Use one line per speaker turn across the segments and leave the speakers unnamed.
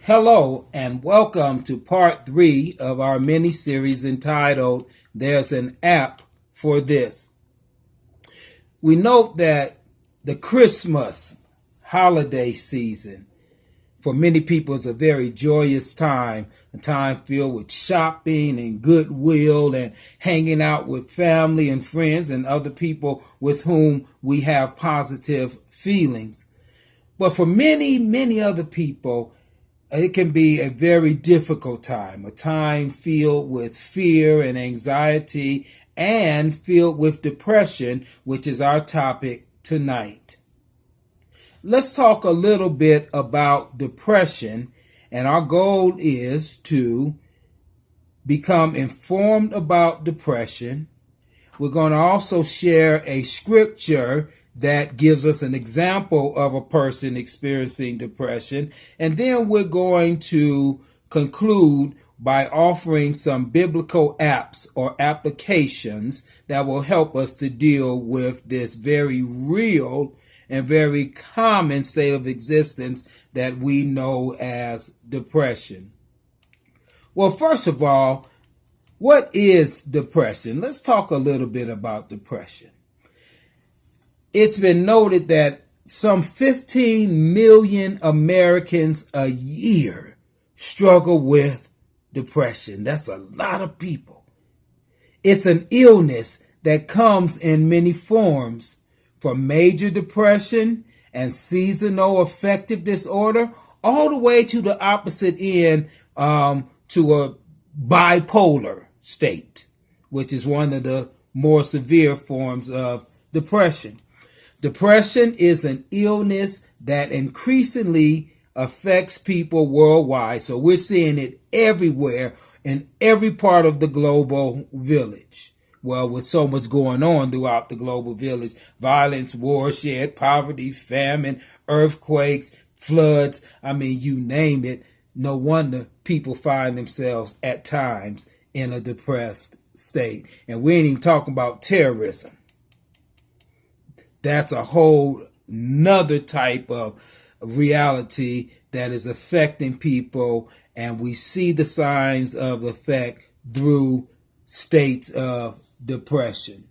Hello and welcome to part 3 of our mini-series entitled There's an App for This. We note that the Christmas holiday season for many people is a very joyous time, a time filled with shopping and goodwill and hanging out with family and friends and other people with whom we have positive feelings. But for many other people, it can be a very difficult time, a time filled with fear and anxiety and filled with depression, which is our topic tonight. Let's talk a little bit about depression, and our goal is to become informed about depression. We're going to also share a scripture that gives us an example of a person experiencing depression. And then we're going to conclude by offering some biblical apps or applications that will help us to deal with this very real and very common state of existence that we know as depression. Well, first of all, what is depression? Let's talk a little bit about depression. It's been noted that some 15 million Americans a year struggle with depression. That's a lot of people. It's an illness that comes in many forms, from major depression and seasonal affective disorder all the way to the opposite end, to a bipolar state, which is one of the more severe forms of depression. Depression is an illness that increasingly affects people worldwide. So we're seeing it everywhere in every part of the global village. Well, with so much going on throughout the global village, violence, watershed, poverty, famine, earthquakes, floods, you name it. No wonder people find themselves at times in a depressed state. And we ain't even talking about terrorism. That's a whole nother type of reality that is affecting people, and we see the signs of effect through states of depression.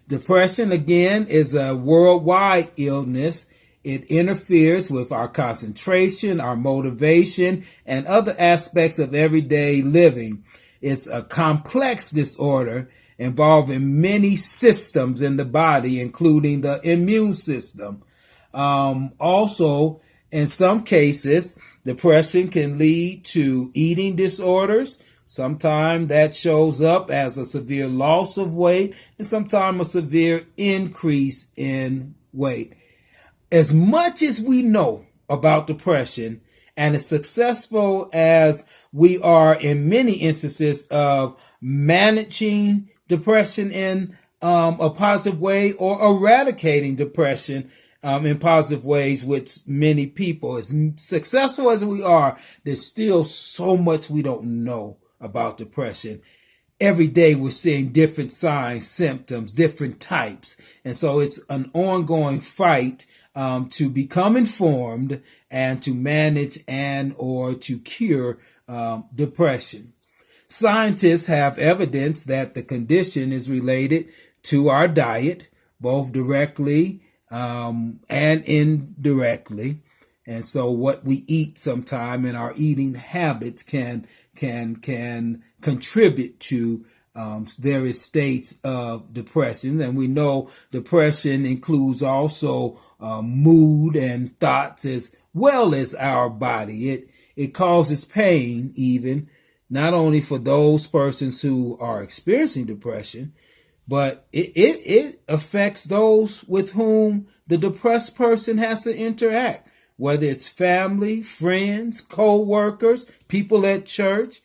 Depression, again, is a worldwide illness. It interferes with our concentration, our motivation, and other aspects of everyday living. It's a complex disorder involving many systems in the body, including the immune system. Also, in some cases, depression can lead to eating disorders. Sometimes that shows up as a severe loss of weight, and sometimes a severe increase in weight. As much as we know about depression, and as successful as we are in many instances of managing depression in a positive way or eradicating depression in positive ways with many people, as successful as we are, there's still so much we don't know about depression. Every day we're seeing different signs, symptoms, different types. And so it's an ongoing fight to become informed and to manage and or to cure depression. Scientists have evidence that the condition is related to our diet, both directly and indirectly. And so what we eat sometime in our eating habits can contribute to various states of depression. And we know depression includes also mood and thoughts as well as our body. It causes pain even, not only for those persons who are experiencing depression, but it affects those with whom the depressed person has to interact, whether it's family, friends, co-workers, people at church.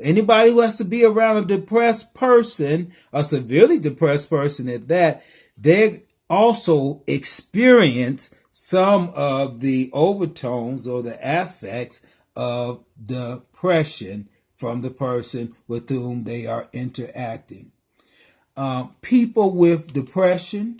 Anybody who has to be around a depressed person, a severely depressed person at that, they also experience some of the overtones or the affects of depression from the person with whom they are interacting. People with depression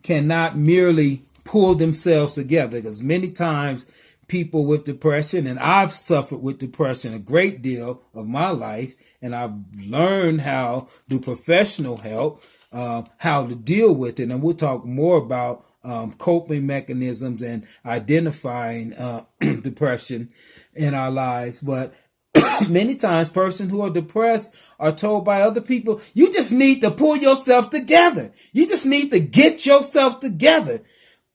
cannot merely pull themselves together, because many times people with depression, and I've suffered with depression a great deal of my life, and I've learned how through professional help how to deal with it. And we'll talk more about coping mechanisms and identifying depression in our lives. But many times persons who are depressed are told by other people, you just need to pull yourself together. You just need to get yourself together.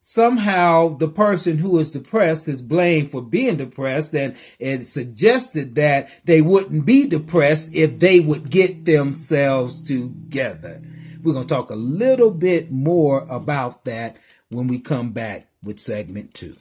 Somehow the person who is depressed is blamed for being depressed, and it's suggested that they wouldn't be depressed if they would get themselves together. We're going to talk a little bit more about that when we come back with segment 2.